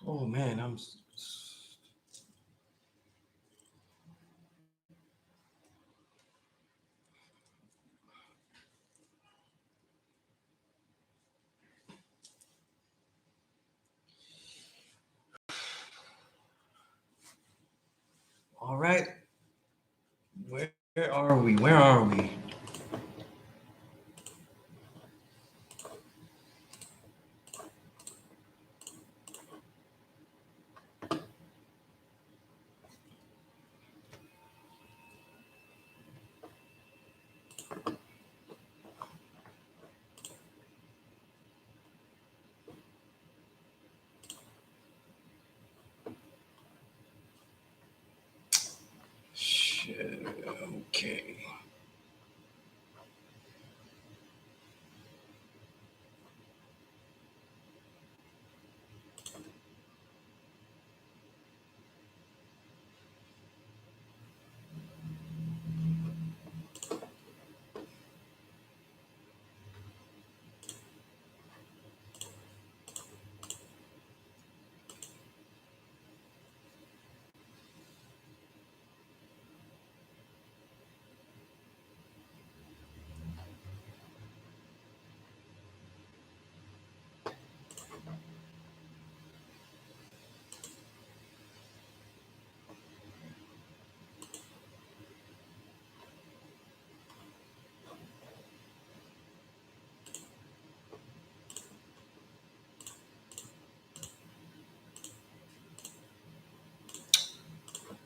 Oh man, all right. Where are we? Where are we? Shit, okay.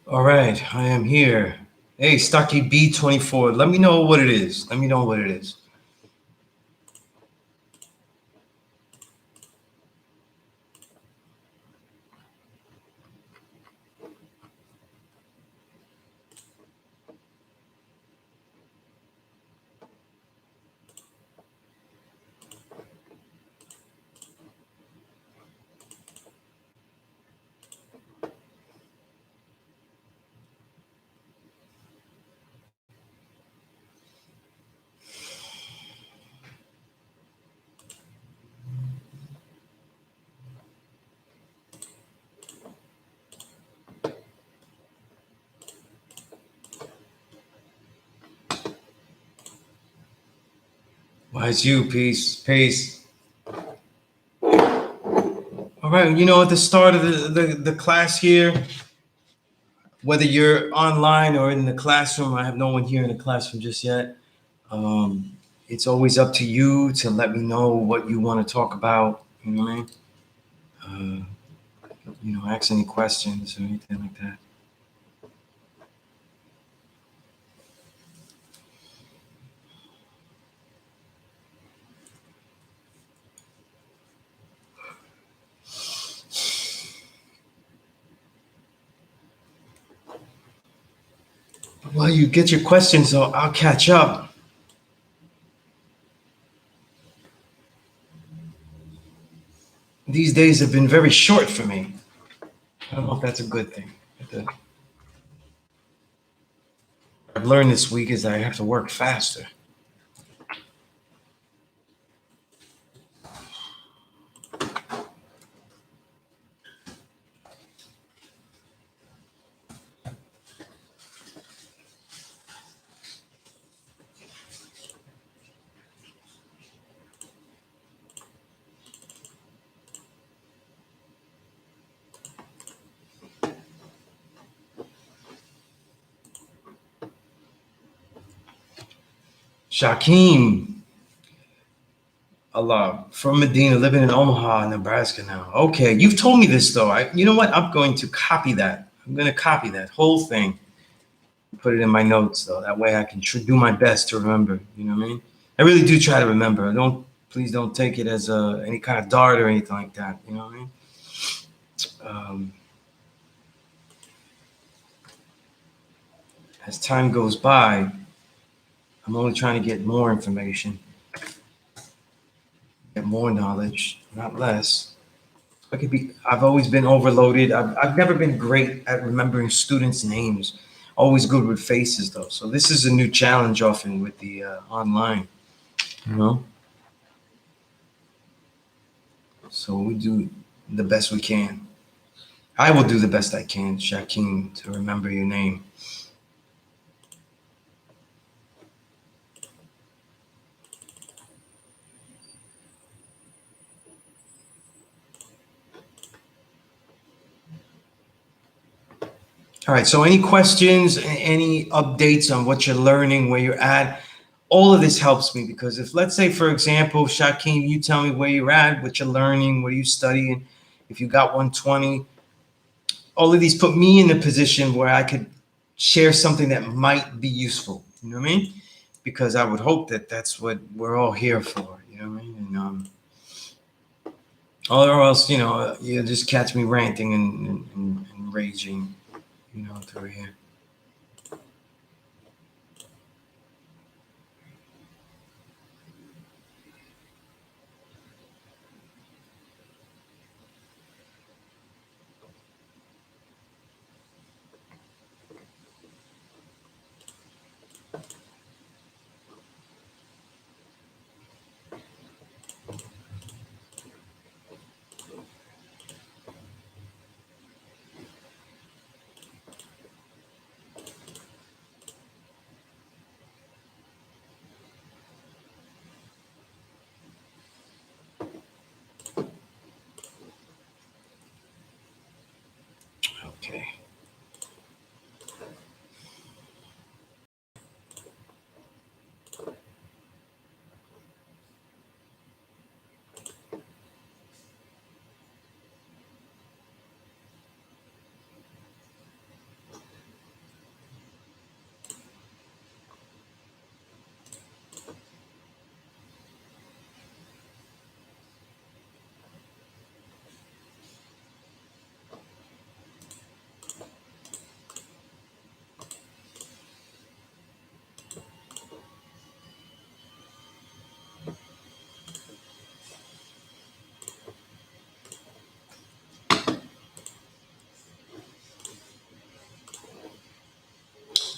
All right, I am here. Hey, Stocky B24. Let me know what it is. Let me know what it is. Why it's you? Peace, peace. All right, at the start of the class here, whether you're online or in the classroom, I have no one here in the classroom just yet. It's always up to you to let me know what you want to talk about. You know what I mean? Ask any questions or anything like that. While you get your questions, though, I'll catch up. These days have been very short for me. I don't know if that's a good thing. I've learned this week is I have to work faster. Shakim Allah from Medina, living in Omaha, Nebraska now. Okay, you've told me this though. You know what? I'm going to copy that. I'm going to copy that whole thing. Put it in my notes though. That way I can do my best to remember. You know what I mean? I really do try to remember. Please don't take it as any kind of dart or anything like that. You know what I mean? Um, as time goes by, I'm only trying to get more information, get more knowledge, not less. I've always been overloaded. I've never been great at remembering students' names. Always good with faces though. So this is a new challenge often with the online, you know. So we do the best we can. I will do the best I can, Shakim, to remember your name. All right. So, any questions, any updates on what you're learning, where you're at? All of this helps me because if, let's say, for example, Shakim, you tell me where you're at, what you're learning, what are you studying, if you got 120, all of these put me in a position where I could share something that might be useful. You know what I mean? Because I would hope that that's what we're all here for. You know what I mean? And or else, you'll just catch me ranting and raging, through here. Okay.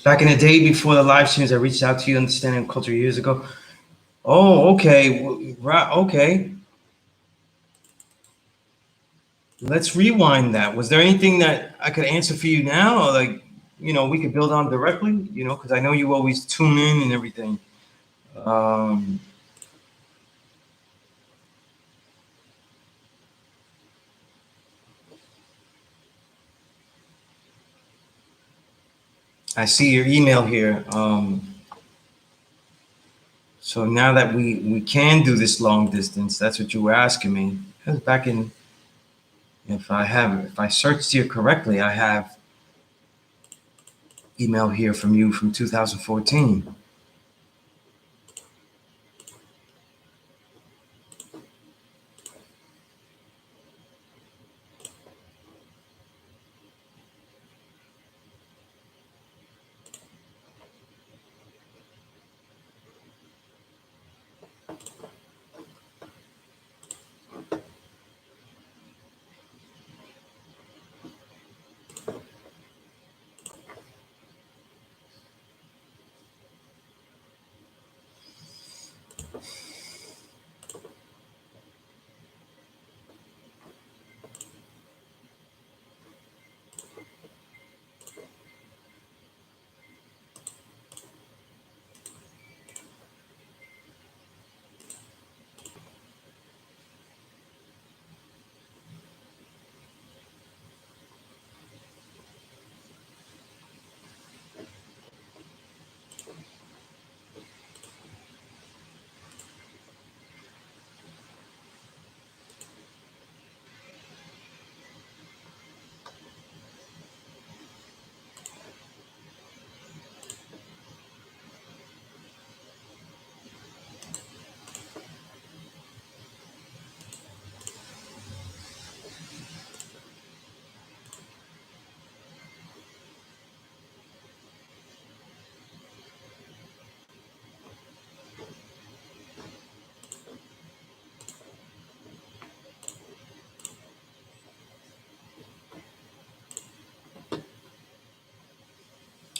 Back in the day before the live streams, I reached out to you, understanding culture years ago. Oh, okay. Right. Okay. Let's rewind that. Was there anything that I could answer for you now, or like, we could build on directly? Because I know you always tune in and everything. Um, I see your email here. So now that we can do this long distance, that's what you were asking me. Because back in, if I searched here correctly, I have email here from you from 2014.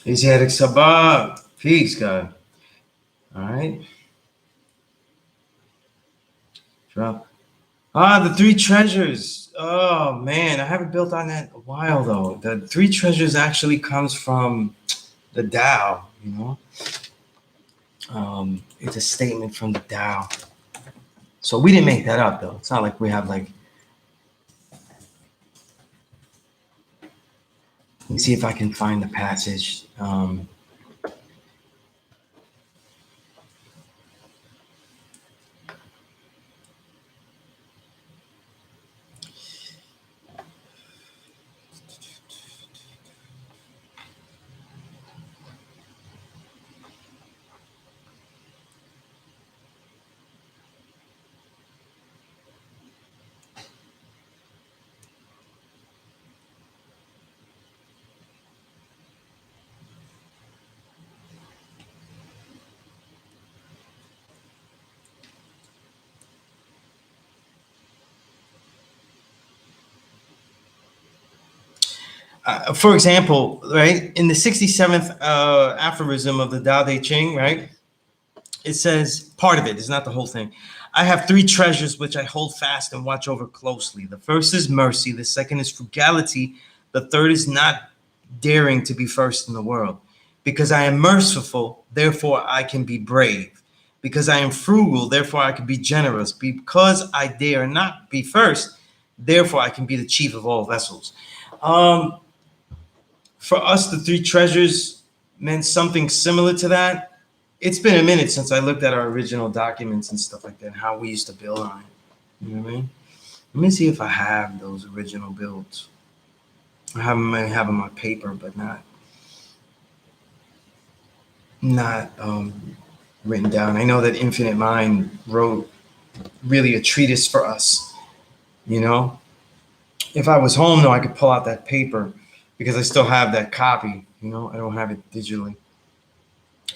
Asiatic Sabah. Peace, God. All right. Drop. The three treasures. Oh man, I haven't built on that in a while though. The three treasures actually comes from the Tao. It's a statement from the Tao. So we didn't make that up though. It's not like we have like. Let me see if I can find the passage. For example, right in the 67th aphorism of the Tao Te Ching, right, it says part of it is not the whole thing. I have three treasures which I hold fast and watch over closely. The first is mercy. The second is frugality. The third is not daring to be first in the world. Because I am merciful, therefore I can be brave. Because I am frugal, therefore I can be generous. Because I dare not be first, therefore I can be the chief of all vessels. Um, for us, the three treasures meant something similar to that. It's been a minute since I looked at our original documents and stuff like that, and how we used to build on it. You know what I mean? Let me see if I have those original builds. I have them on paper, but not written down. I know that Infinite Mind wrote really a treatise for us. You know, if I was home though, I could pull out that paper because I still have that copy. I don't have it digitally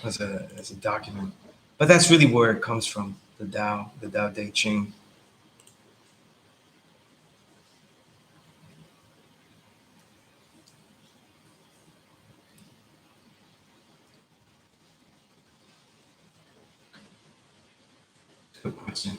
as a document. But that's really where it comes from, the Tao Te Ching. Good question.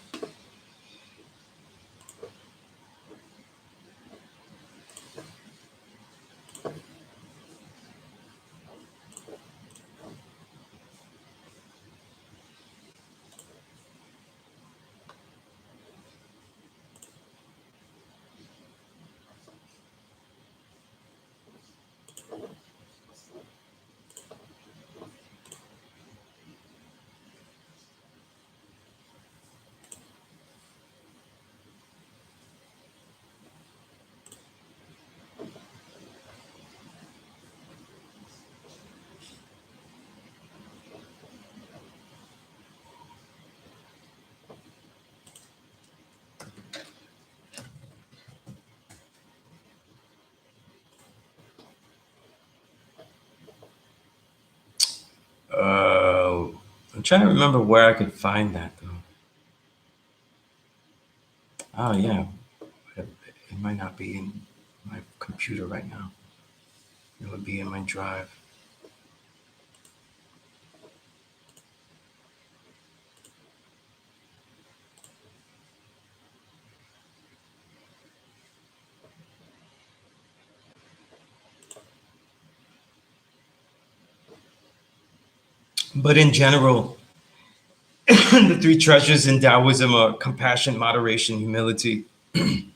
Uh, I'm trying to remember where I could find that though. Oh yeah, it might not be in my computer right now. It would be in my drive. But in general, the three treasures in Taoism are compassion, moderation, humility. You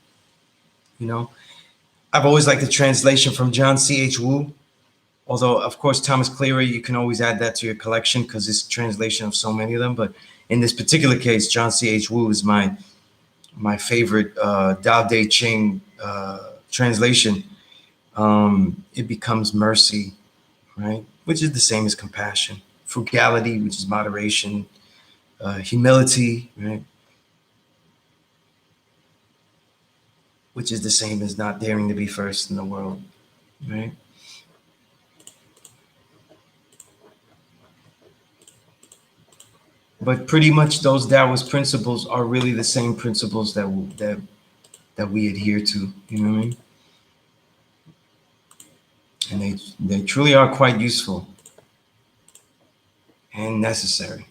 know, I've always liked the translation from John C.H. Wu. Although, of course, Thomas Cleary, you can always add that to your collection because it's a translation of so many of them. But in this particular case, John C.H. Wu is my favorite Tao Te Ching translation. It becomes mercy, right? Which is the same as compassion. Frugality, which is moderation. Humility, right? Which is the same as not daring to be first in the world, right? But pretty much those Taoist principles are really the same principles that we adhere to. You know what I mean? And they truly are quite useful and necessary.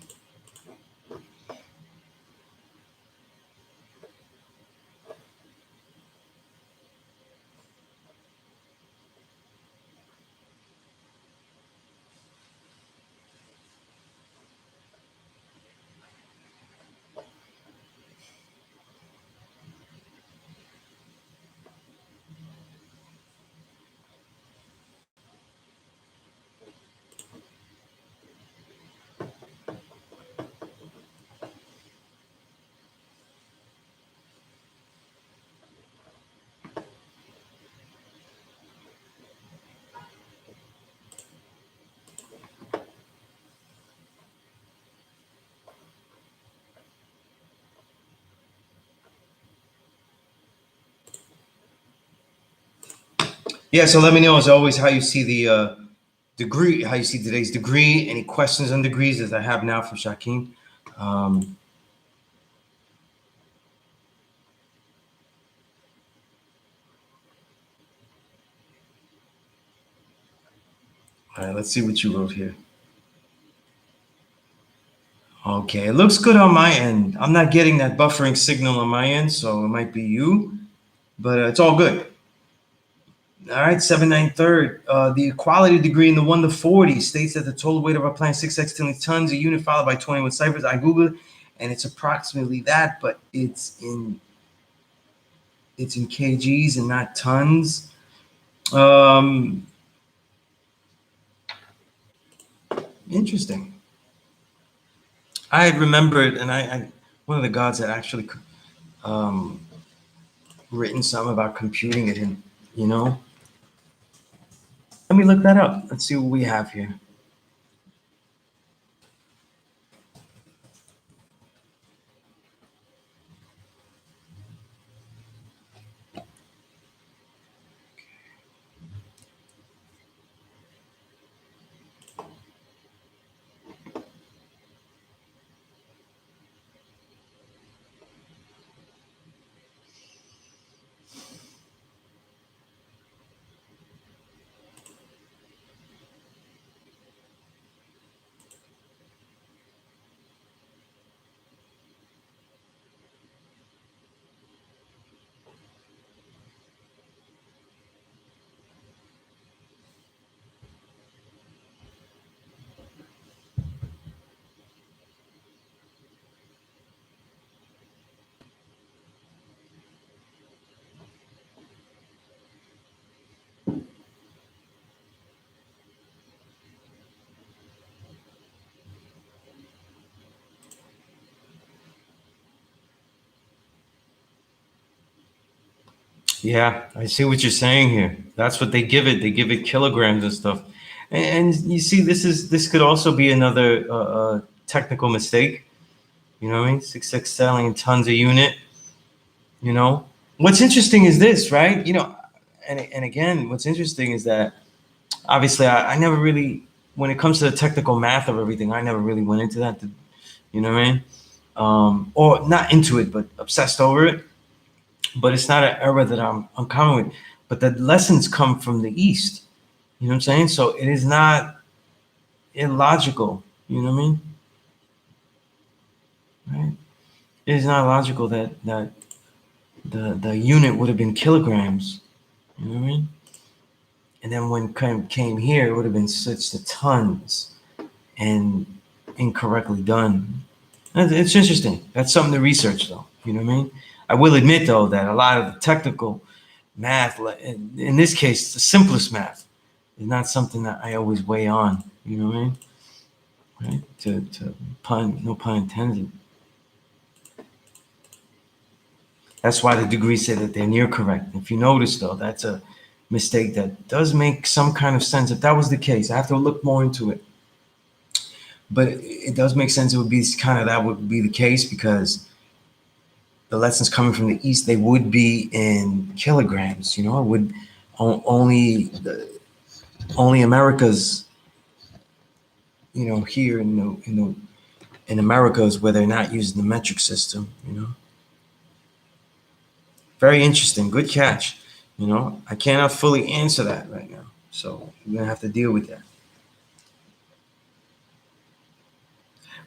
Yeah, so let me know as always how you see the degree, how you see today's degree, any questions on degrees as I have now for Shaquem. Um, all right, let's see what you wrote here. Okay, it looks good on my end. I'm not getting that buffering signal on my end, so it might be you, but it's all good. All right, 793rd. The equality degree in the 1 to 40 states that the total weight of our plant is 6 tons a unit, followed by 21 ciphers. I googled, and it's approximately that, but it's in kgs and not tons. Um, Interesting. I had remembered, and I one of the gods had actually um, written something about computing it in, you know. Let me look that up. Let's see what we have here. Yeah, I see what you're saying here. That's what they give it. They give it kilograms and stuff. And you see, this could also be another technical mistake. You know what I mean? 6 selling tons a unit. You know, what's interesting is this, right? You know, and again, what's interesting is that obviously I never really, when it comes to the technical math of everything, I never really went into that. You know what I mean? Or not into it, but obsessed over it. But it's not an era that I'm uncommon with. But the lessons come from the East. You know what I'm saying? So it is not illogical. You know what I mean? Right? It is not logical that the unit would have been kilograms. You know what I mean? And then when came here, it would have been switched to tons and incorrectly done. It's interesting. That's something to research, though. You know what I mean? I will admit, though, that a lot of the technical math, in this case, the simplest math, is not something that I always weigh on. You know what I mean? Right? To pun, no pun intended. That's why the degrees say that they're near correct. If you notice, though, that's a mistake that does make some kind of sense. If that was the case, I have to look more into it. But it does make sense. It would be kind of that would be the case because the lessons coming from the East, they would be in kilograms. You know, it would only America's. You know, here in Americas where they're not using the metric system. You know, very interesting. Good catch. You know, I cannot fully answer that right now, so we're gonna have to deal with that.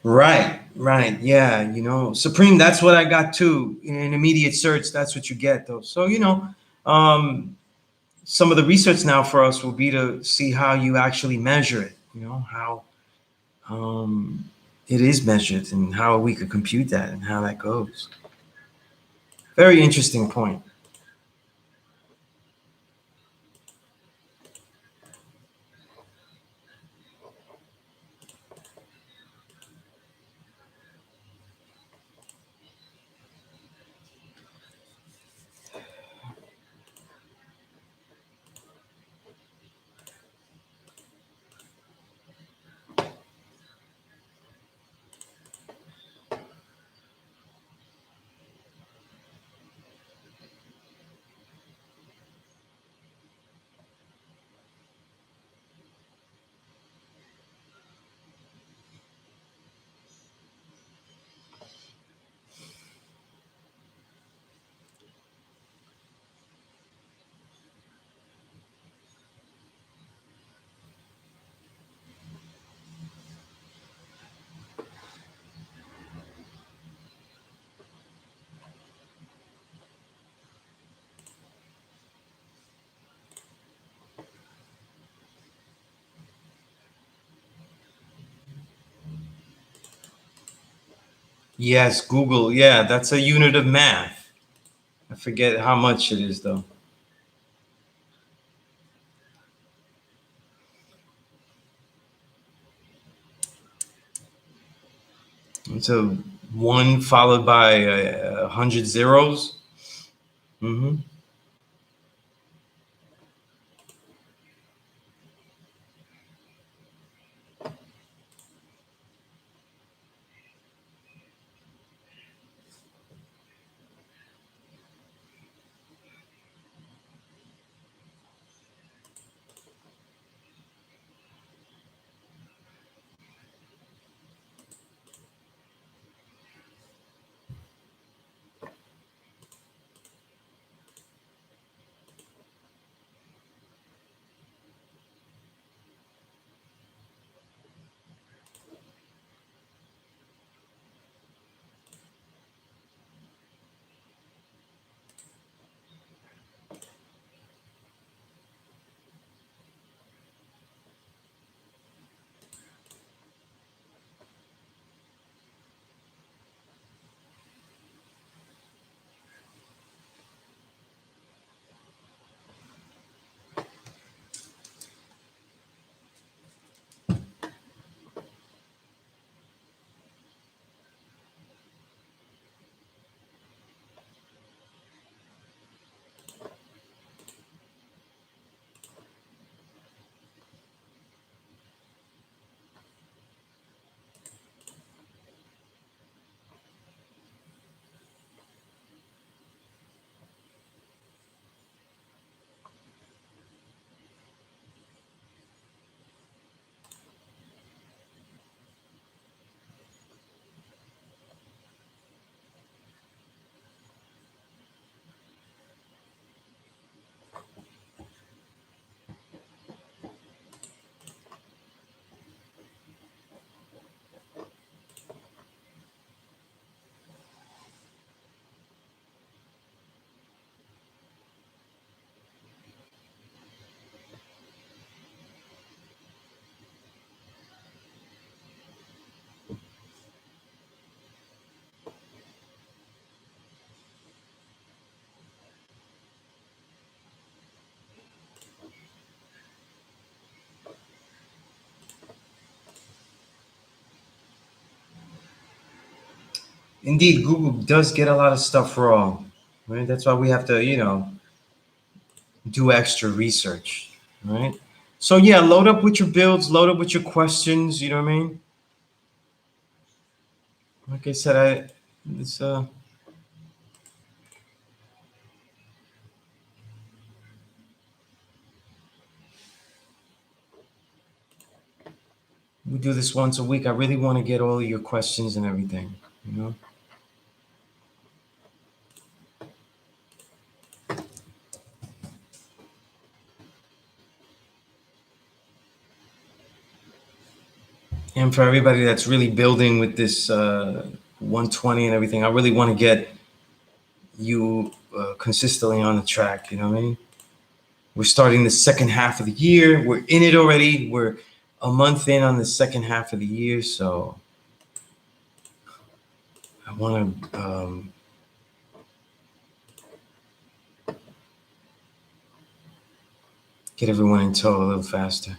Right, right, yeah. You know, Supreme. That's what I got too. In an immediate search, that's what you get though. So you know, um, some of the research now for us will be to see how you actually measure it. You know how um, it is measured and how we could compute that and how that goes. Very interesting point. Yes, Google. Yeah, that's a unit of math. I forget how much it is though. It's a one followed by a hundred zeros. Mm-hmm. Indeed, Google does get a lot of stuff wrong. Right? That's why we have to, do extra research. Right? So yeah, load up with your builds, load up with your questions. You know what I mean? Like I said, it's we do this once a week. I really want to get all of your questions and everything. You know. And for everybody that's really building with this 120 and everything, I really want to get you consistently on the track. You know what I mean? We're starting the second half of the year. We're in it already. We're a month in on the second half of the year. So I want to get everyone in tow a little faster.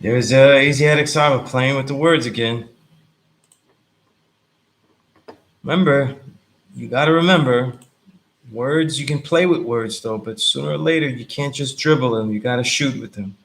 There's Asiatic Saba playing with the words again. Remember, you got to remember, words, you can play with words though, but sooner or later, you can't just dribble them. You got to shoot with them.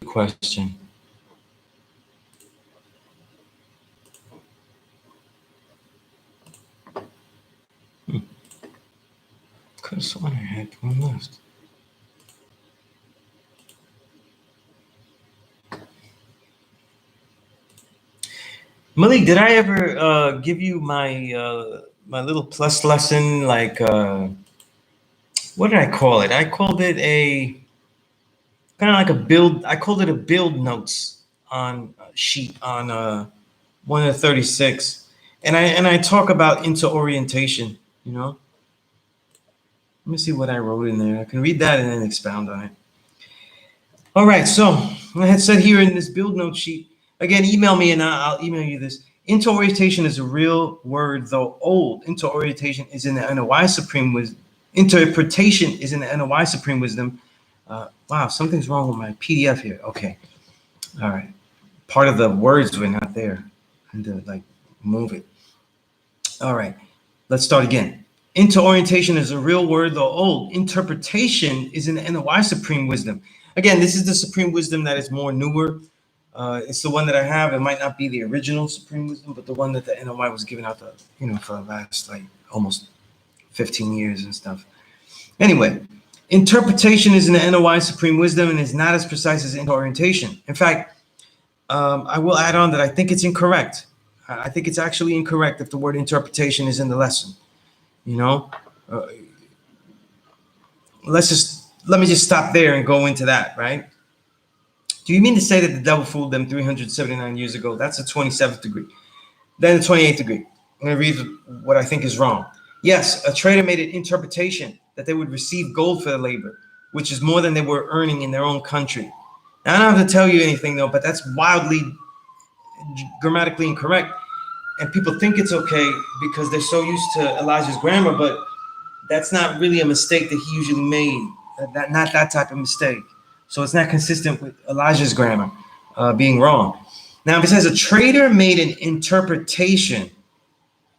question. Could have sworn I had one left. Malik, did I ever give you my little plus lesson? Like, what did I call it? I called it a kind of like a build. I called it a build notes on sheet on one of the 36, and I talk about into orientation. You know, let me see what I wrote in there. I can read that and then expound on it. All right, so I had said here in this build note sheet, again, email me and I'll email you this. Interorientation is a real word, though old. Interorientation is in the NOI Supreme Wisdom. Interpretation is in the NOI Supreme Wisdom. Wow, something's wrong with my PDF here. Okay, all right. Part of the words were not there. I had to like move it. All right, let's start again. Interorientation is a real word, though old. Interpretation is in the NOI Supreme Wisdom. Again, this is the Supreme Wisdom that is more newer. It's the one that I have. It might not be the original Supreme Wisdom, but the one that the NOI was giving out for the last like almost 15 years and stuff. Anyway, interpretation is in the NOI Supreme Wisdom and is not as precise as interorientation. In fact, I will add on that I think it's incorrect. I think it's actually incorrect if the word interpretation is in the lesson. You know, let me just stop there and go into that, right? Do you mean to say that the devil fooled them 379 years ago? That's the 27th degree. Then the 28th degree. I'm going to read what I think is wrong. Yes, a trader made an interpretation that they would receive gold for their labor, which is more than they were earning in their own country. Now, I don't have to tell you anything, though, but that's wildly grammatically incorrect. And people think it's okay because they're so used to Elijah's grammar, but that's not really a mistake that he usually made. Not that type of mistake. So it's not consistent with Elijah's grammar being wrong. Now, if it says a trader made an interpretation,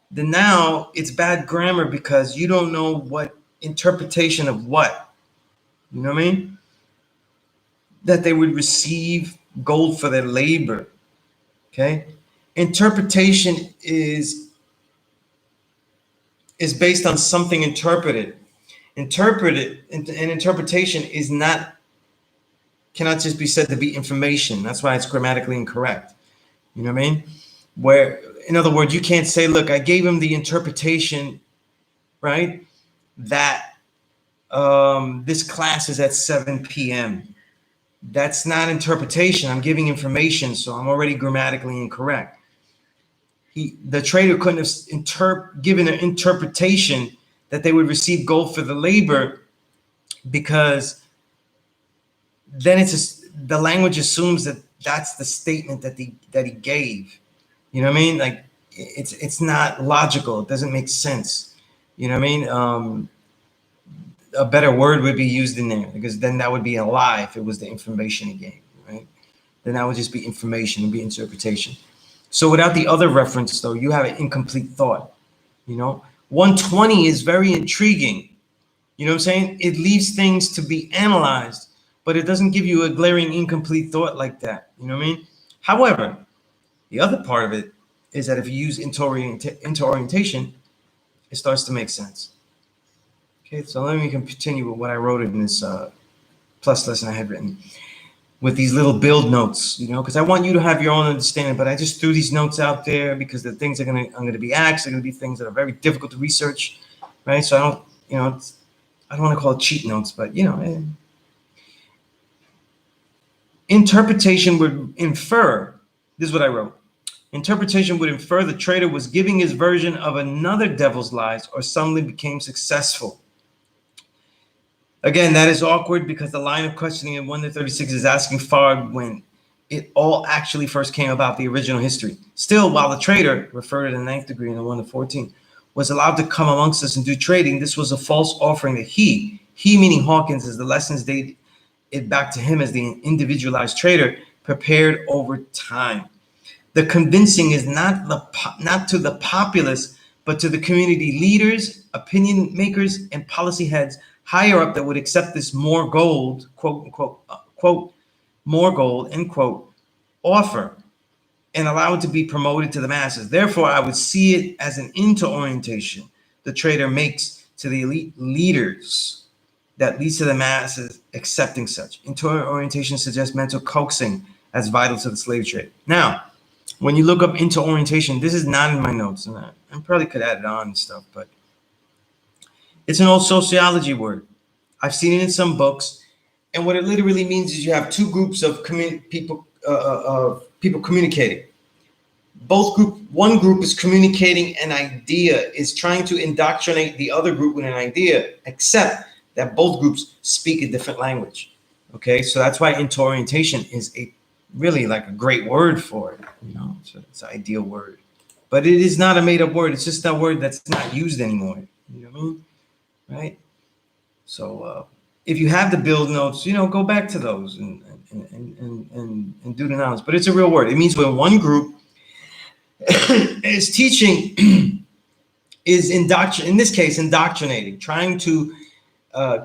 then now it's bad grammar because you don't know what interpretation of what. You know what I mean? That they would receive gold for their labor. Okay? Interpretation is based on something interpreted. An interpretation is cannot just be said to be information. That's why it's grammatically incorrect. You know what I mean? Where, in other words, you can't say, look, I gave him the interpretation, right? That this class is at 7 p.m. That's not interpretation. I'm giving information, so I'm already grammatically incorrect. The trader couldn't have given an interpretation that they would receive gold for the labor, because then the language assumes that that's the statement that he gave. You know what I mean? Like it's not logical. It doesn't make sense. You know what I mean? A better word would be used in there, because then that would be a lie if it was the information he gave, right? Then that would just be information and be interpretation. So without the other reference, though, you have an incomplete thought. You know, 120 is very intriguing. You know what I'm saying? It leaves things to be analyzed, but it doesn't give you a glaring incomplete thought like that. You know what I mean? However, the other part of it is that if you use interorientation, it starts to make sense. Okay, so let me continue with what I wrote in this plus lesson I had written with these little build notes, you know, because I want you to have your own understanding, but I just threw these notes out there because the things I'm going to be asked are going to be things that are very difficult to research, right? So I don't want to call it cheat notes, but, you know, interpretation would infer, this is what I wrote. Interpretation would infer the trader was giving his version of another devil's lies or suddenly became successful. Again, that is awkward because the line of questioning in 1 to 36 is asking far when it all actually first came about, the original history. Still, while the trader, referred to the 9th degree in the 1 to 14, was allowed to come amongst us and do trading, this was a false offering that he meaning Hawkins, as the lessons date it back to him as the individualized trader, prepared over time. The convincing is not to the populace, but to the community leaders, opinion makers, and policy heads higher up that would accept this more gold, quote unquote, quote, more gold, end quote, offer and allow it to be promoted to the masses. Therefore, I would see it as an inter-orientation the trader makes to the elite leaders that leads to the masses accepting such. Inter-orientation suggests mental coaxing as vital to the slave trade. Now, when you look up inter-orientation, this is not in my notes, and I probably could add it on and stuff, but it's an old sociology word. I've seen it in some books, and what it literally means is you have two groups of people communicating. One group is communicating an idea, is trying to indoctrinate the other group with an idea, except that both groups speak a different language. Okay, so that's why inter-orientation is really like a great word for it. It's an ideal word, but it is not a made-up word. It's just a word that's not used anymore. You know what I mean, right? So if you have the build notes, go back to those and do the nouns. But it's a real word. It means when one group is teaching, is in this case indoctrinating, trying to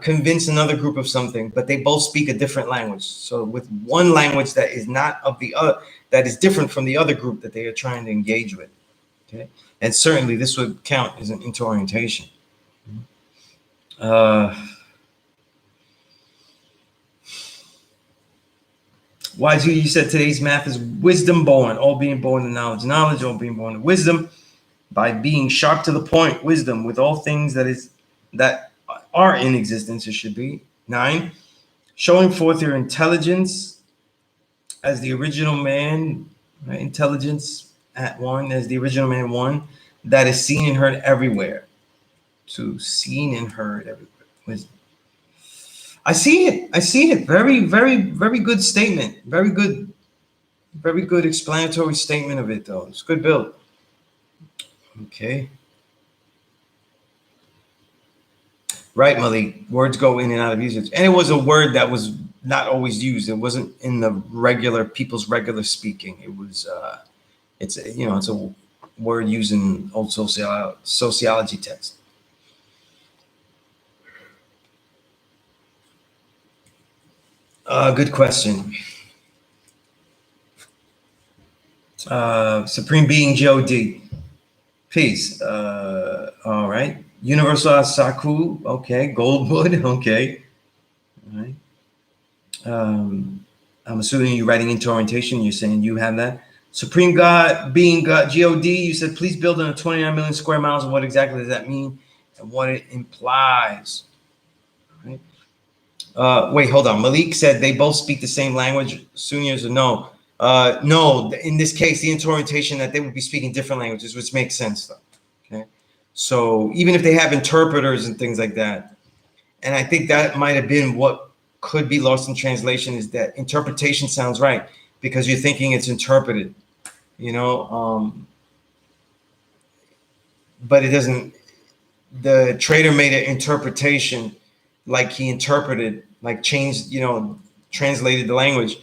convince another group of something, but they both speak a different language. So with one language that is not of the other, that is different from the other group that they are trying to engage with. Okay, and certainly this would count as an inter-orientation. Wise you said today's math is wisdom born, all being born in knowledge, all being born in wisdom, by being sharp to the point, wisdom with all things that are in existence. It should be 9, showing forth your intelligence as the original man, right? Intelligence at 1 as the original man 1, that is seen and heard everywhere. To seen and heard everywhere. Wisdom. I see it. Very, very, very good statement. Very good explanatory statement of it, though. It's good build. Okay. Right, Malik. Words go in and out of usage. And it was a word that was not always used. It wasn't in the people's regular speaking. It was, it's a word used in old sociology text. Good question. Supreme Being G.O.D. Peace. All right. Universal Saku. Okay. Goldwood. Okay. All right. I'm assuming you're writing into orientation. You're saying you have that. Supreme God, Being God, G.O.D. You said, please build on 29 million square miles. What exactly does that mean and what it implies? Right. Wait, hold on. Malik said they both speak the same language. Sunnis or no? No, in this case, the inter-orientation that they would be speaking different languages, which makes sense though. Okay. So even if they have interpreters and things like that, and I think that might have been what could be lost in translation, is that interpretation sounds right because you're thinking it's interpreted, but it doesn't. The trader made an interpretation like he interpreted, like changed, translated the language.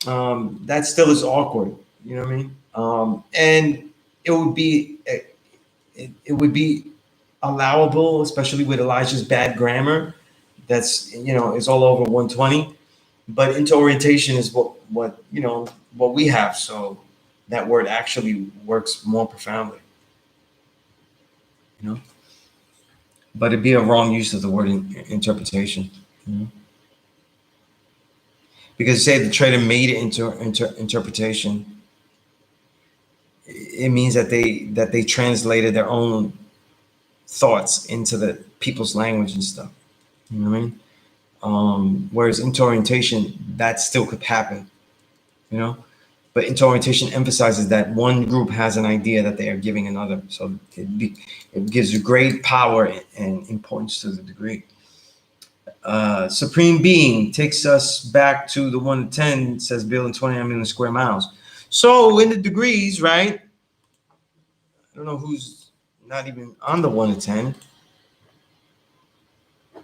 That still is awkward. You know what I mean? And it would be allowable, especially with Elijah's bad grammar. That's is all over 120. But inter-orientation is what we have. So that word actually works more profoundly. But it'd be a wrong use of the word interpretation. Because say the trader made it into interpretation, it means that they translated their own thoughts into the people's language and stuff. You know what I mean? Whereas inter-orientation, that still could happen, but inter-orientation emphasizes that one group has an idea that they are giving another. So it gives you great power and importance to the degree. Supreme Being takes us back to the 1 to 10, says building 29 million square miles. So in the degrees, right? I don't know who's not even on the 1 to 10. I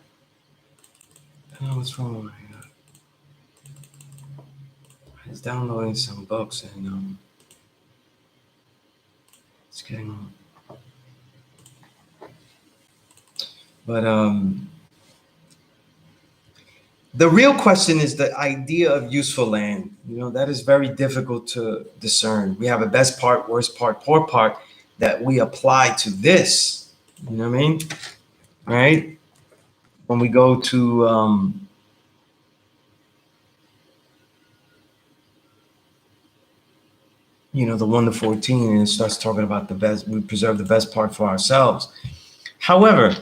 don't know what's wrong with me. I was downloading some books and it's getting on. But The real question is the idea of useful land. That is very difficult to discern. We have a best part, worst part, poor part that we apply to this. You know what I mean? Right? When we go to the 1 to 14, and it starts talking about the best, we preserve the best part for ourselves. However,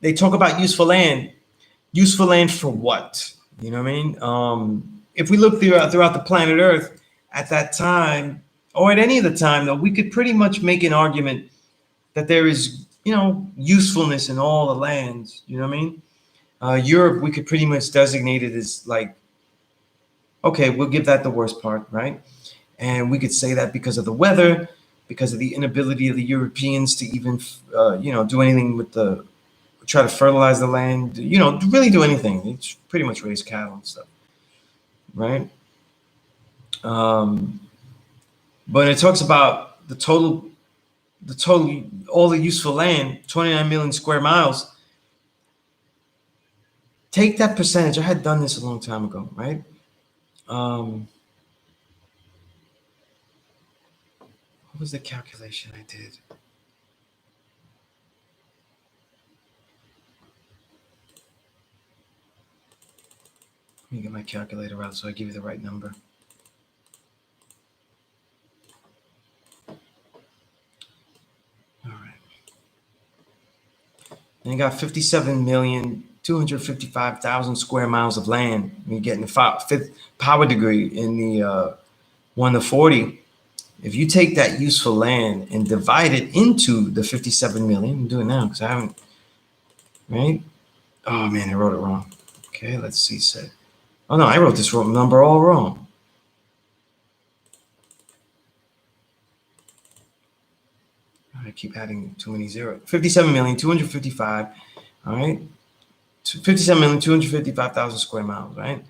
they talk about useful land. Useful land for what? You know what I mean? If we look throughout the planet Earth at that time, or at any of the time, though, we could pretty much make an argument that there is, usefulness in all the lands. You know what I mean? Europe, we could pretty much designate it as like, okay, we'll give that the worst part, right? And we could say that because of the weather, because of the inability of the Europeans to even, do anything with try to fertilize the land, really do anything. It's pretty much raise cattle and stuff, right? But it talks about the total, all the useful land, 29 million square miles. Take that percentage. I had done this a long time ago, right? What was the calculation I did? Let me get my calculator out so I give you the right number. All right. And you got 57,255,000 square miles of land. You're getting the fifth power degree in the 1 to 40. If you take that useful land and divide it into the 57 million, I'm doing it now because I haven't, right? Oh man, I wrote it wrong. Okay, let's see. Oh no, I wrote this number all wrong. I keep adding too many zeros. 57,255,000. All right. 57,255,000 square miles, right?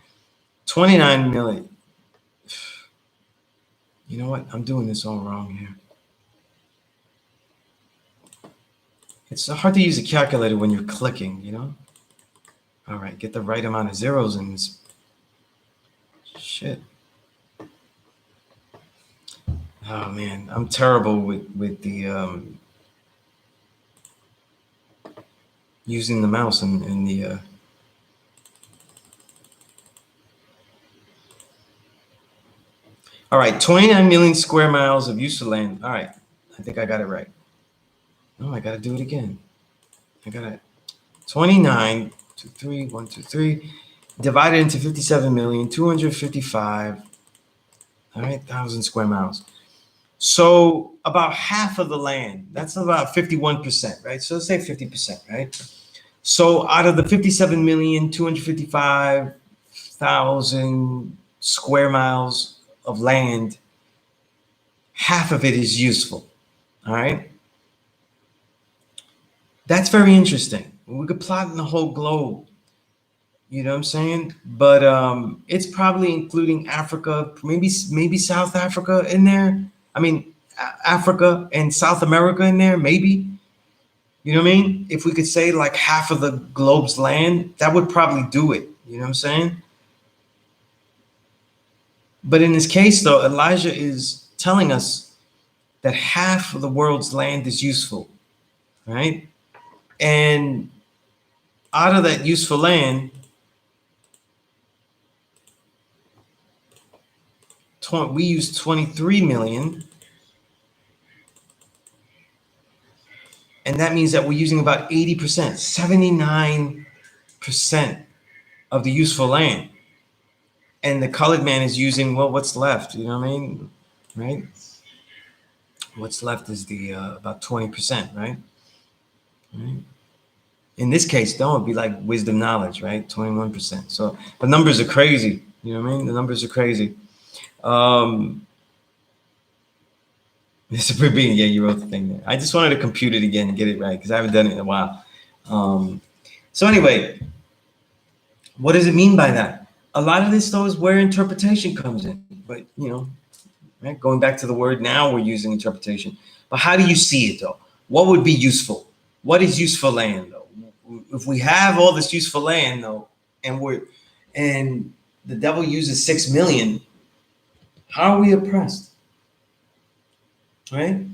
29 million. You know what? I'm doing this all wrong here. It's hard to use a calculator when you're clicking, All right, get the right amount of zeros in this. Shit. Oh man, I'm terrible with the using the mouse in the All right, 29 million square miles of useful land. All right, I think I got it right. No, I got to do it again. I got it. 29, 2, 3, 1, 2, 3, divided into 57,255,000. All right, 1,000 square miles. So about half of the land, that's about 51%, right? So let's say 50%, right? So out of the 57,255,000 square miles of land, half of it is useful. All right. That's very interesting. We could plot in the whole globe. You know what I'm saying? But it's probably including Africa, maybe South Africa in there. I mean, Africa and South America in there, maybe. You know what I mean? If we could say like half of the globe's land, that would probably do it. You know what I'm saying? But in this case, though, Elijah is telling us that half of the world's land is useful, right? And out of that useful land, we use 23 million. And that means that we're using about 80%, 79% of the useful land. And the colored man is using, well, what's left? You know what I mean? Right? What's left is the about 20%, right? In this case, though, it'd be like wisdom knowledge, right? 21%. So the numbers are crazy. You know what I mean? The numbers are crazy. Mr. Bean, yeah, you wrote the thing there. I just wanted to compute it again and get it right because I haven't done it in a while. So anyway, what does it mean by that? A lot of this, though, is where interpretation comes in. But, right? Going back to the word, now we're using interpretation. But how do you see it, though? What would be useful? What is useful land, though? if we have all this useful land though, and the devil uses 6 million, how are we oppressed? Right?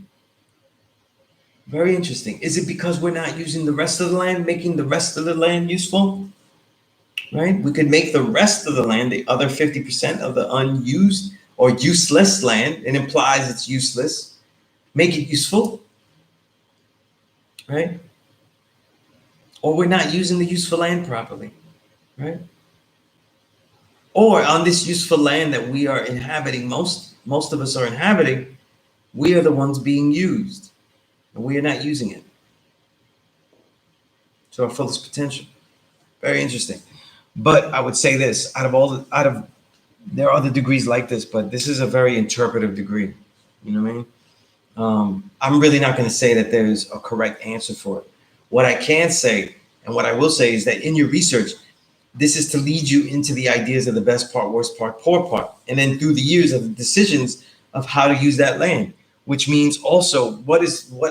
Very interesting. Is it because we're not using the rest of the land, making the rest of the land useful? Right? We could make the rest of the land, the other 50% of the unused or useless land, it implies it's useless, make it useful, right? Or we're not using the useful land properly, right? Or on this useful land that we are inhabiting, most of us are inhabiting, we are the ones being used, and we are not using it to our fullest potential. Very interesting. But I would say this: out of there are other degrees like this, but this is a very interpretive degree. You know what I mean? I'm really not going to say that there's a correct answer for it. What I can say, and what I will say, is that in your research, this is to lead you into the ideas of the best part, worst part, poor part, and then through the years of the decisions of how to use that land, which means also what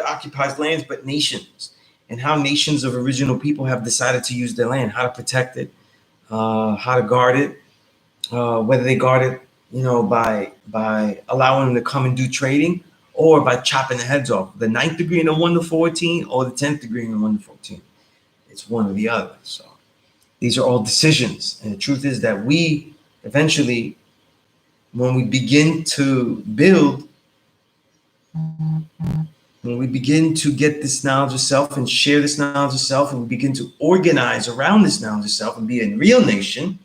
occupies lands but nations, and how nations of original people have decided to use their land, how to protect it, how to guard it, whether they guard it, by allowing them to come and do trading, or by chopping the heads off. The ninth degree in the 1 to 14, or the 10th degree in the 1 to 14. It's one or the other. So these are all decisions. And the truth is that we eventually, when we begin to build, when we begin to get this knowledge of self and share this knowledge of self, and we begin to organize around this knowledge of self and be a real nation,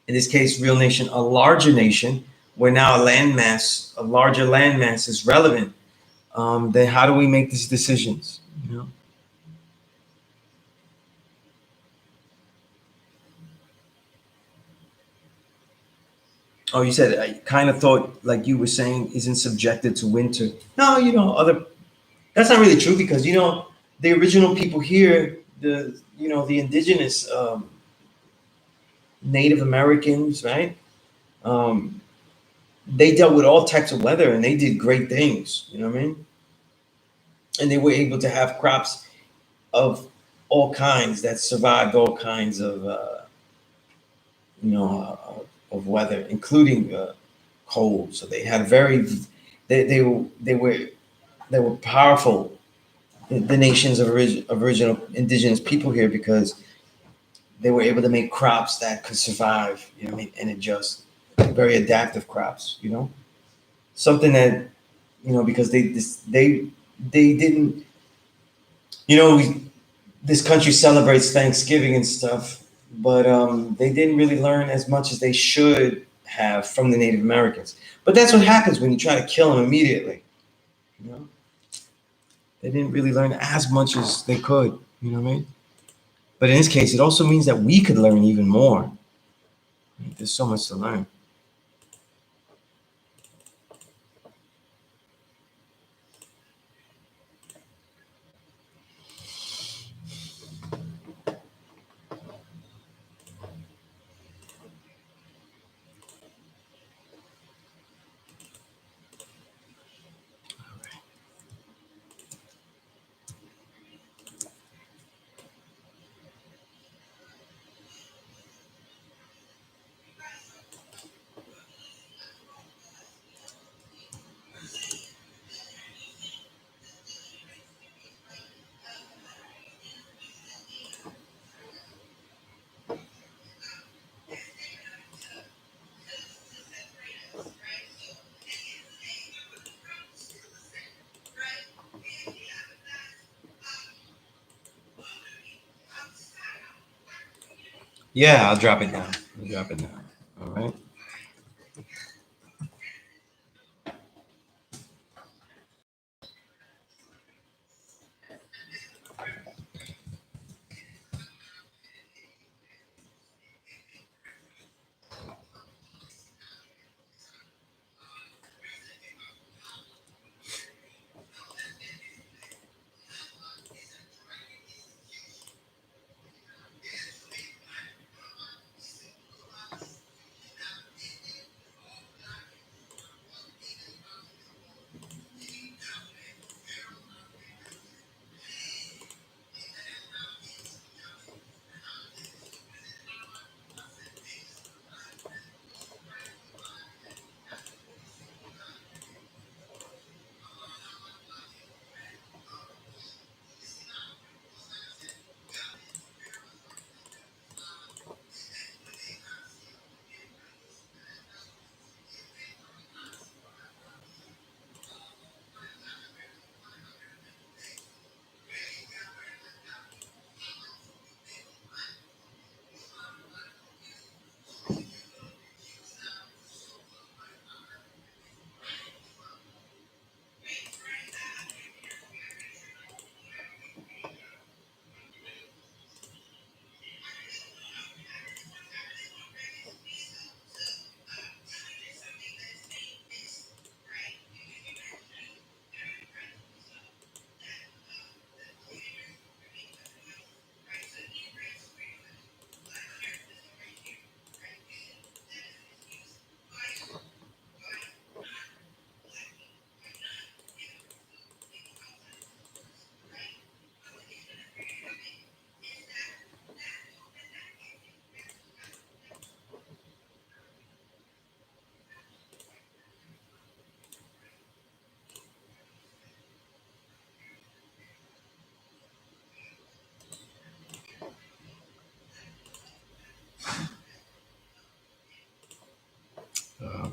in this case, real nation, a larger nation, where now a larger landmass is relevant, then how do we make these decisions? You know? Oh, you said I kind of thought like you were saying isn't subjected to winter. No, that's not really true because the original people here, the indigenous Native Americans, right? Um, they dealt with all types of weather and they did great things. You know what I mean? And they were able to have crops of all kinds that survived all kinds of of weather, including cold. So they had they were powerful, the nations of original indigenous people here, because they were able to make crops that could survive, and adjust, very adaptive crops, something that, because they didn't, you know we, this country celebrates Thanksgiving and stuff, but they didn't really learn as much as they should have from the Native Americans. But that's what happens when you try to kill them immediately. You know, they didn't really learn as much as they could. You know what I mean? But in this case, it also means that we could learn even more. There's so much to learn. Yeah, I'll drop it down. I'll drop it down. All right.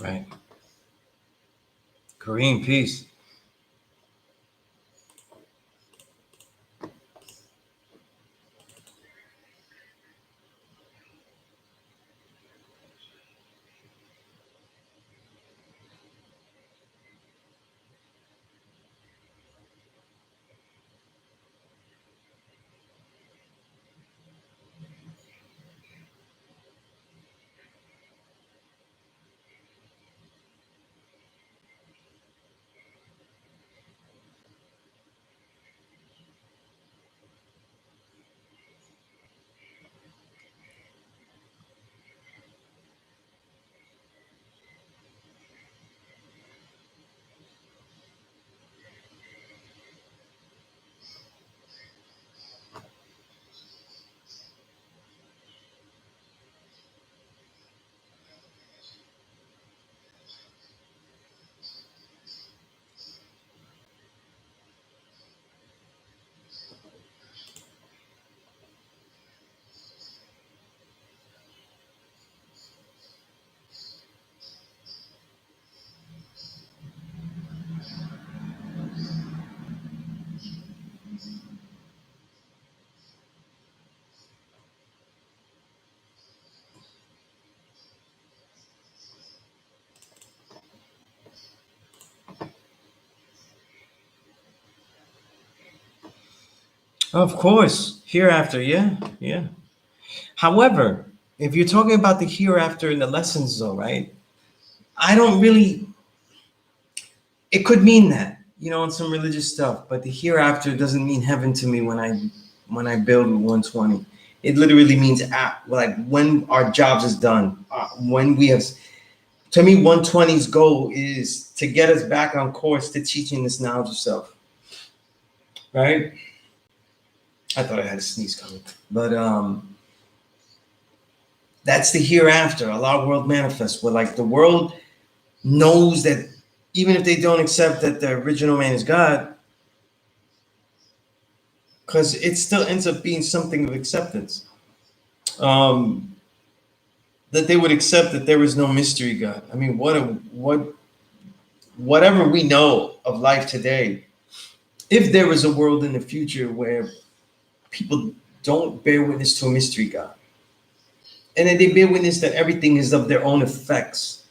Right. Kareem, peace. Of course, hereafter, yeah, yeah. However, if you're talking about the hereafter in the lessons, though, right? I don't really. It could mean that, in some religious stuff, but the hereafter doesn't mean heaven to me when I build 120. It literally means like when our jobs is done, when we have. To me, 120's goal is to get us back on course to teaching this knowledge of self, right? I thought I had a sneeze coming, but that's the hereafter. Allah world manifest, where like the world knows that even if they don't accept that the original man is God, because it still ends up being something of acceptance. Um, that they would accept that there is no mystery God. I mean, whatever we know of life today, if there was a world in the future where people don't bear witness to a mystery God, and then they bear witness that everything is of their own effects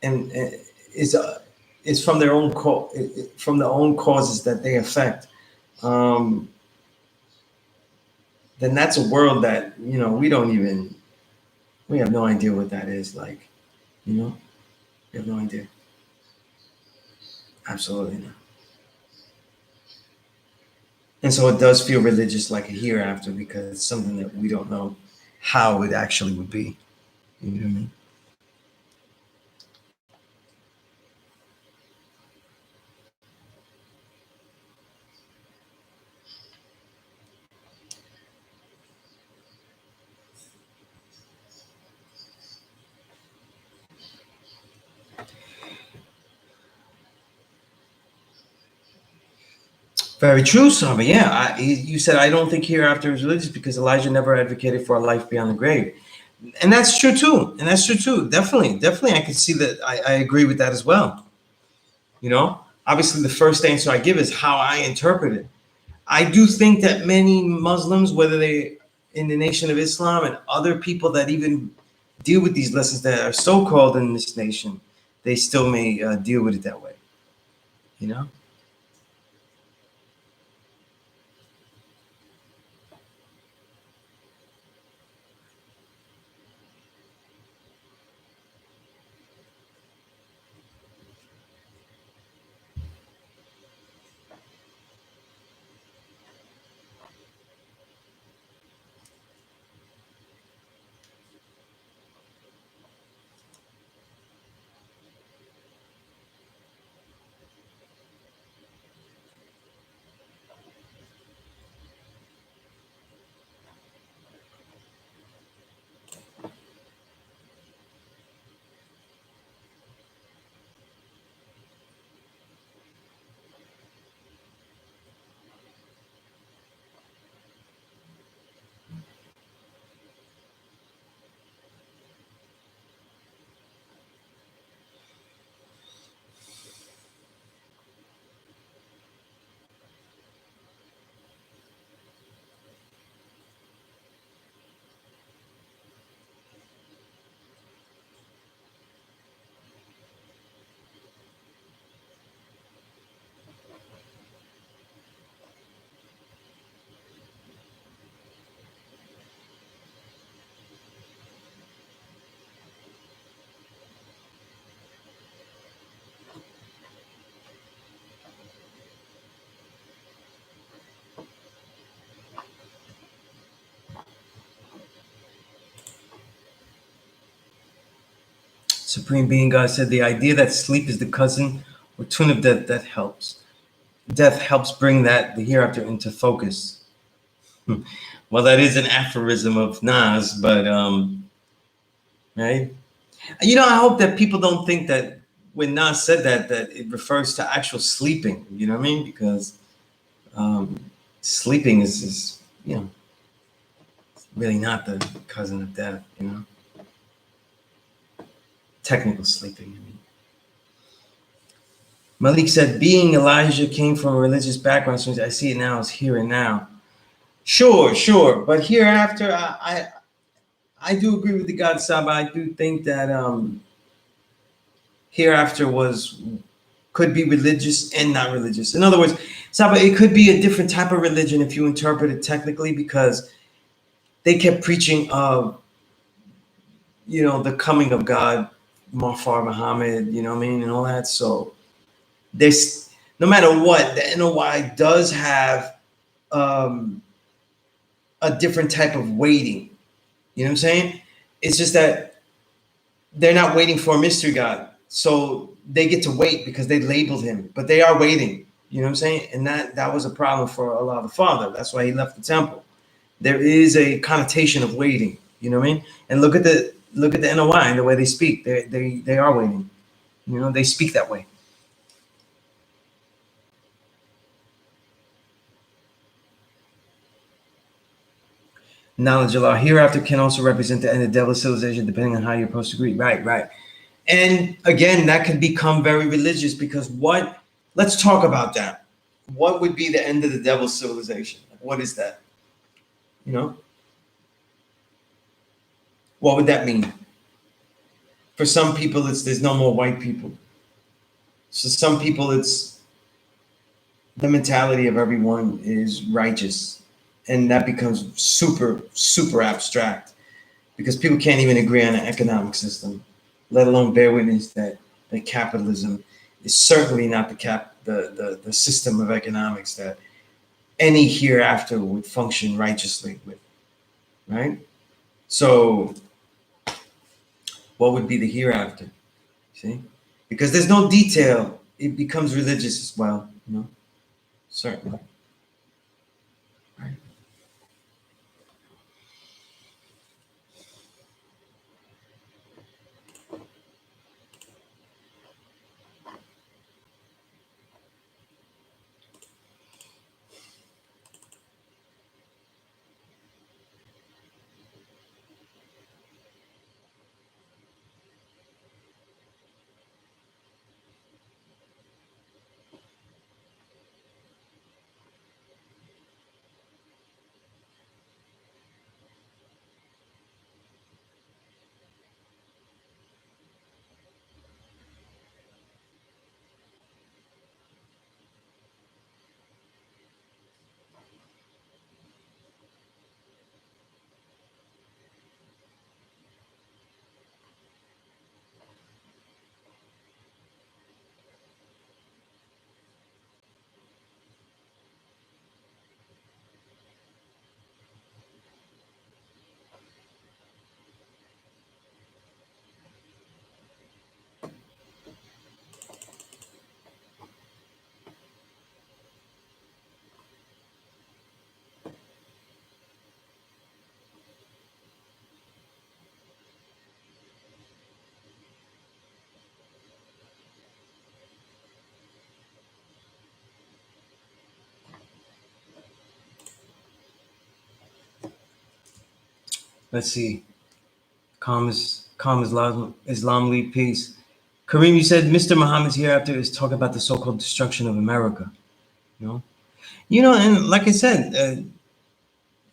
and is from their own from the own causes that they affect. Um, then that's a world that we have no idea what that is like. You know, we have no idea. Absolutely not. And so it does feel religious, like a hereafter, because it's something that we don't know how it actually would be. You know what I mean? Very true, Saba. Yeah, you said I don't think hereafter is religious because Elijah never advocated for a life beyond the grave, and that's true too. And that's true too. Definitely, definitely, I can see that. I agree with that as well. Obviously, the first answer I give is how I interpret it. I do think that many Muslims, whether they in the Nation of Islam and other people that even deal with these lessons that are so called in this nation, they still may deal with it that way. You know. Supreme Being God said the idea that sleep is the cousin or twin of death, that helps. Death helps bring the hereafter into focus. Well, that is an aphorism of Nas, but right? I hope that people don't think that when Nas said that it refers to actual sleeping. You know what I mean? Because sleeping is really not the cousin of death. Technical sleeping. I mean. Malik said, being Elijah came from a religious background, so I see it now as here and now. Sure. But hereafter, I do agree with the God Saba. I do think that hereafter could be religious and not religious. In other words, Saba, it could be a different type of religion if you interpret it technically, because they kept preaching of, the coming of God, Mafar Muhammad, you know what I mean, and all that. So there's, no matter what, the NOI does have a different type of waiting. You know what I'm saying? It's just that they're not waiting for a mystery God. So they get to wait because they labeled him, but they are waiting. You know what I'm saying? And that was a problem for Allah the Father. That's why he left the temple. There is a connotation of waiting. You know what I mean? And look at the NOI and the way they speak. They are waiting. They speak that way. Knowledge Allah hereafter can also represent the end of devil's civilization, depending on how you're supposed to agree. Right. And again, that can become very religious, because let's talk about that. What would be the end of the devil's civilization? What is that? What would that mean? For some people, there's no more white people. So some people, it's the mentality of everyone is righteous. And that becomes super, super abstract, because people can't even agree on an economic system, let alone bear witness that capitalism is certainly not the system of economics that any hereafter would function righteously with, right? So what would be the hereafter? See? Because there's no detail, it becomes religious as well, certainly. Right. Let's see. Calm Islam lead peace. Kareem, you said Mr. Muhammad's hereafter is talking about the so-called destruction of America. And like I said,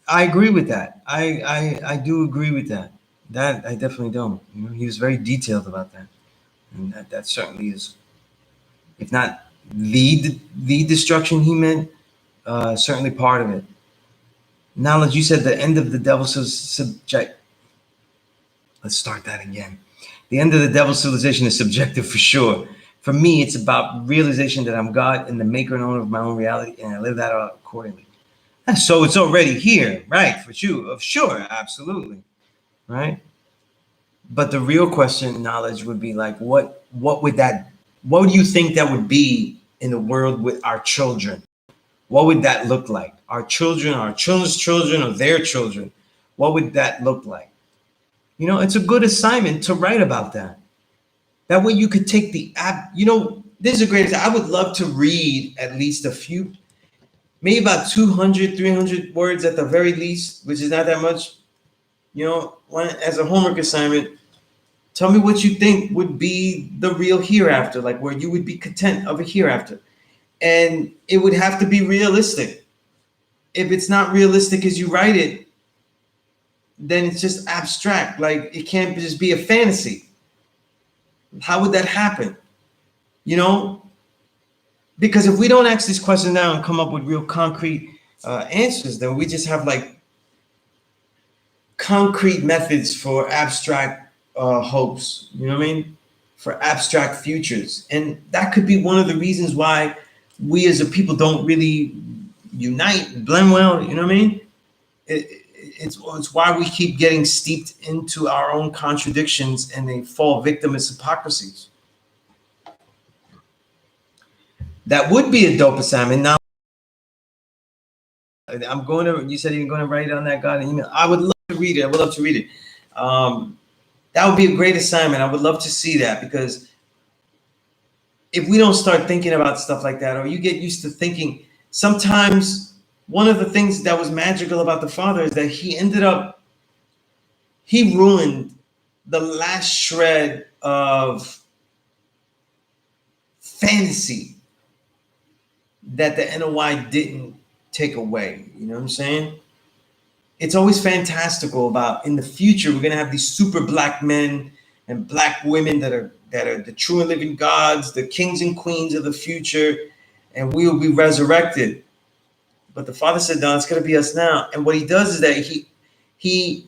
I agree with that. I do agree with that. That I definitely don't. He was very detailed about that, and that certainly is, if not the destruction he meant, certainly part of it. Knowledge, you said the end of the devil's subject. Let's start that again. The end of the devil's civilization is subjective for sure. For me, it's about realization that I'm God and the maker and owner of my own reality, and I live that out accordingly. And so it's already here, right? For you, sure, absolutely, right? But the real question, knowledge, would be like, what would that, what do you think that would be in the world with our children? What would that look like? Our children, our children's children, or their children? What would that look like? You know, it's a good assignment to write about that. That way you could take the app, you know, this is a great, I would love to read at least a few, maybe about 200, 300 words at the very least, which is not that much, you know, as a homework assignment. Tell me what you think would be the real hereafter, like where you would be content of a hereafter. And it would have to be realistic. If it's not realistic as you write it, then it's just abstract. Like it can't just be a fantasy. How would that happen? You know, because if we don't ask these questions now and come up with real concrete answers, then we just have like concrete methods for abstract hopes. You know what I mean? For abstract futures, and that could be one of the reasons why we as a people don't really unite, blend well. You know what I mean? It's why we keep getting steeped into our own contradictions and they fall victim as hypocrisies. That would be a dope assignment. Now, I'm going to, you said you're going to write it on that God email. I would love to read it. I would love to read it. That would be a great assignment. I would love to see that, because if we don't start thinking about stuff like that, or you get used to thinking, sometimes one of the things that was magical about the Father is that he ruined the last shred of fantasy that the NOI didn't take away. You know what I'm saying? It's always fantastical about in the future, we're going to have these super black men and black women that are the true and living gods, the kings and queens of the future, and we will be resurrected. But the Father said, no, it's going to be us now. And what he does is that he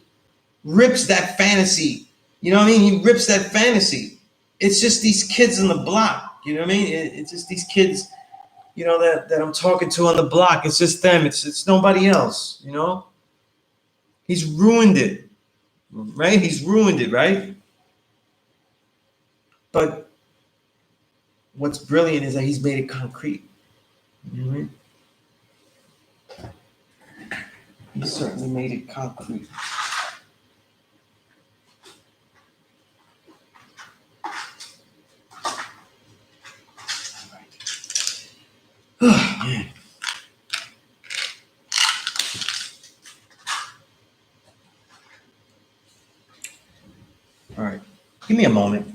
rips that fantasy. You know what I mean? He rips that fantasy. It's just these kids on the block. You know what I mean? It's just these kids, you know, that I'm talking to on the block. It's just them. It's nobody else, you know? He's ruined it, right? He's ruined it, right? But what's brilliant is that he's made it concrete. You know what I mean? He certainly made it concrete. Oh, man. All right. Give me a moment.